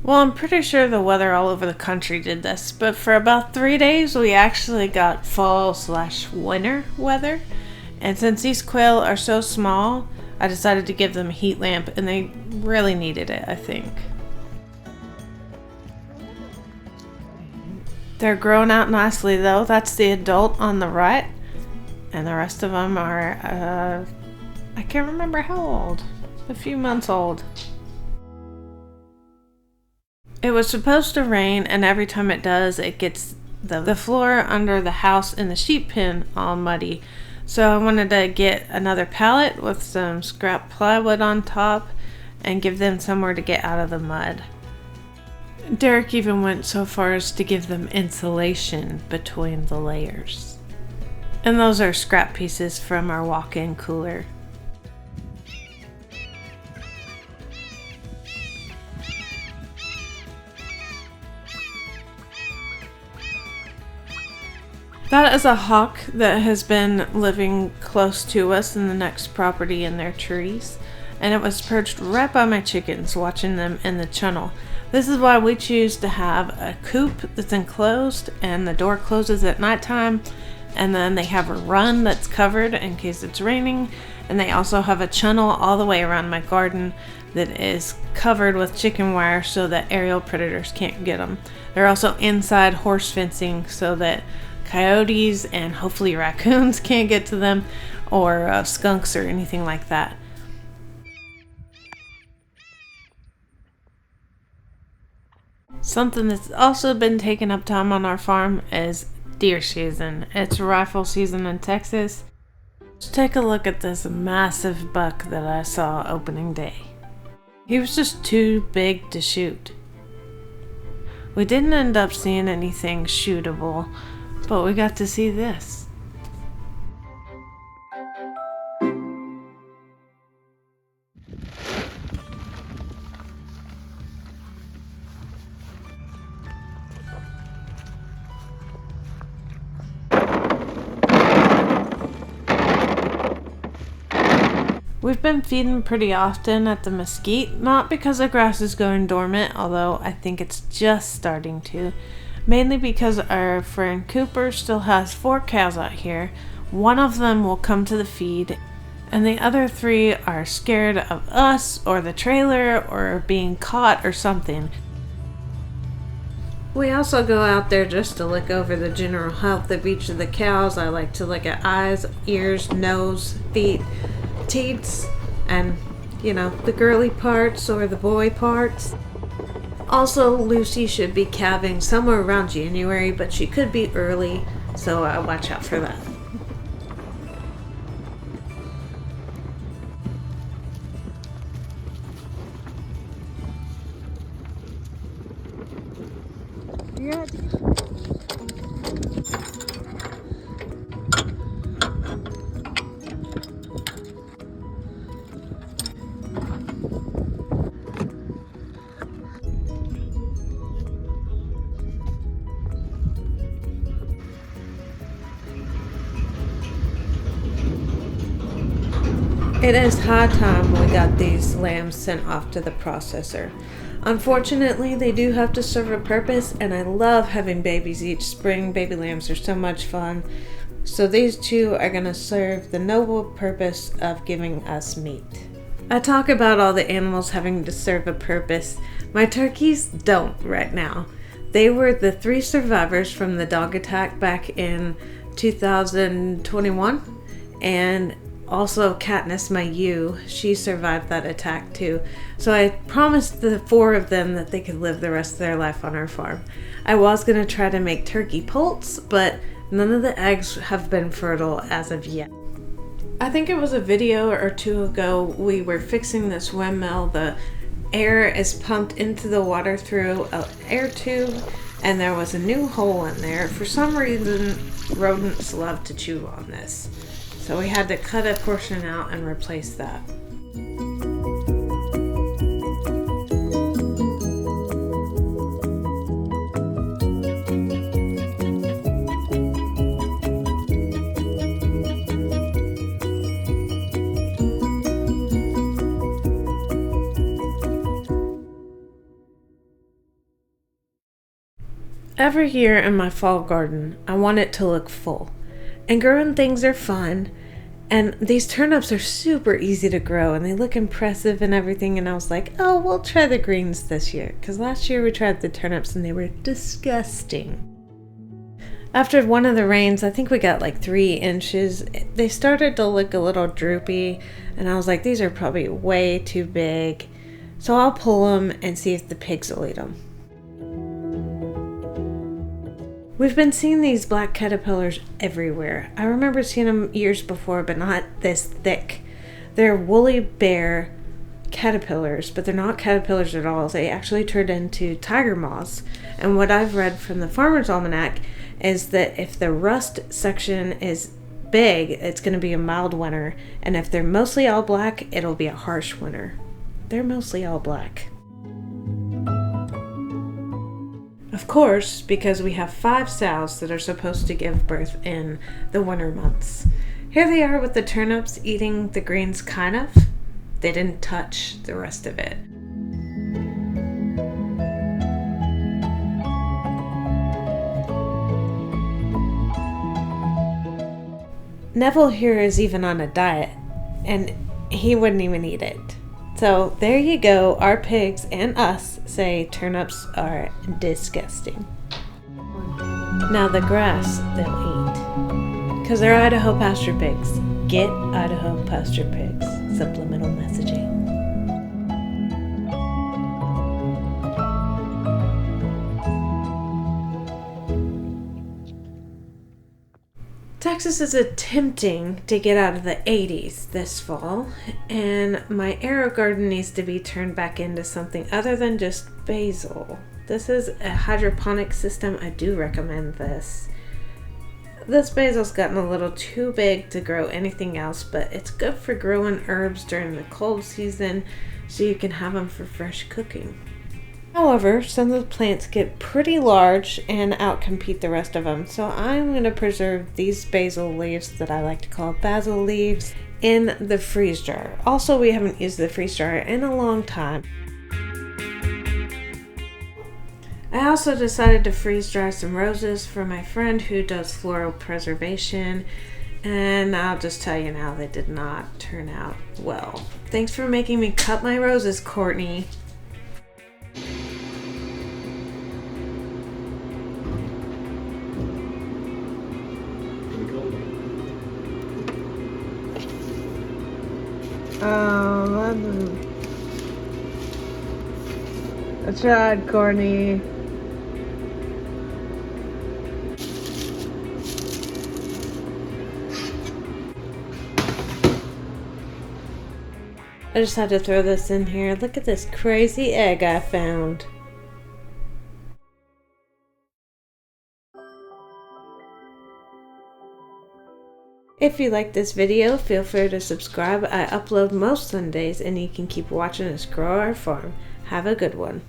Well, I'm pretty sure the weather all over the country did this, but for about 3 days we actually got fall/winter weather. And since these quail are so small, I decided to give them a heat lamp, and they really needed it, I think. They're grown out nicely though. That's the adult on the right, and the rest of them are, I can't remember how old, a few months old. It was supposed to rain, and every time it does, it gets the floor under the house and the sheep pen all muddy. So I wanted to get another pallet with some scrap plywood on top and give them somewhere to get out of the mud. Derek even went so far as to give them insulation between the layers. And those are scrap pieces from our walk-in cooler. That is a hawk that has been living close to us in the next property in their trees, and it was perched right by my chickens, watching them in the chunnel. This is why we choose to have a coop that's enclosed and the door closes at nighttime, and then they have a run that's covered in case it's raining, and they also have a chunnel all the way around my garden that is covered with chicken wire so that aerial predators can't get them. They're also inside horse fencing so that coyotes and hopefully raccoons can't get to them, or skunks or anything like that. Something that's also been taking up time on our farm is deer season. It's rifle season in Texas. Just take a look at this massive buck that I saw opening day. He was just too big to shoot. We didn't end up seeing anything shootable, but we got to see this. We've been feeding pretty often at the mesquite, not because the grass is going dormant, although I think it's just starting to. Mainly because our friend Cooper still has 4 cows out here. One of them will come to the feed, and the other 3 are scared of us or the trailer or being caught or something. We also go out there just to look over the general health of each of the cows. I like to look at eyes, ears, nose, feet, teats, and, the girly parts or the boy parts. Also, Lucy should be calving somewhere around January, but she could be early, so watch out for that. Yeah. It is high time we got these lambs sent off to the processor. Unfortunately, they do have to serve a purpose, and I love having babies each spring. Baby lambs are so much fun. So these 2 are going to serve the noble purpose of giving us meat. I talk about all the animals having to serve a purpose. My turkeys don't right now. They were the 3 survivors from the dog attack back in 2021, and also Katniss, my ewe, she survived that attack too. So I promised the 4 of them that they could live the rest of their life on our farm. I was going to try to make turkey poults, but none of the eggs have been fertile as of yet. I think it was a video or 2 ago, we were fixing this windmill. The air is pumped into the water through an air tube, and there was a new hole in there. For some reason, rodents love to chew on this. So we had to cut a portion out and replace that. Every year in my fall garden, I want it to look full. And growing things are fun. And these turnips are super easy to grow and they look impressive and everything. And I was like, oh, we'll try the greens this year. Because last year we tried the turnips and they were disgusting. After one of the rains, I think we got like 3 inches, they started to look a little droopy. And I was like, these are probably way too big. So I'll pull them and see if the pigs will eat them. We've been seeing these black caterpillars everywhere. I remember seeing them years before, but not this thick. They're woolly bear caterpillars, but they're not caterpillars at all. They actually turned into tiger moths. And what I've read from the Farmer's Almanac is that if the rust section is big, it's going to be a mild winter. And if they're mostly all black, it'll be a harsh winter. They're mostly all black. Of course, because we have 5 sows that are supposed to give birth in the winter months. Here they are with the turnips eating the greens, kind of. They didn't touch the rest of it. Neville here is even on a diet, and he wouldn't even eat it. So there you go, our pigs and us say turnips are disgusting. Now the grass they'll eat, because they're Idaho Pasture Pigs. Get Idaho Pasture Pigs. Subliminal messaging. Texas is attempting to get out of the 80s this fall, and my arrow garden needs to be turned back into something other than just basil. This is a hydroponic system. I do recommend this. This basil's gotten a little too big to grow anything else, but it's good for growing herbs during the cold season so you can have them for fresh cooking. However, some of the plants get pretty large and outcompete the rest of them, so I'm going to preserve these basil leaves that I like to call basil leaves in the freeze dryer. Also, we haven't used the freeze dryer in a long time. I also decided to freeze dry some roses for my friend who does floral preservation, and I'll just tell you now, they did not turn out well. Thanks for making me cut my roses, Courtney. I tried, Courtney. I just had to throw this in here. Look at this crazy egg I found. If you like this video, feel free to subscribe. I upload most Sundays and you can keep watching us grow our farm. Have a good one.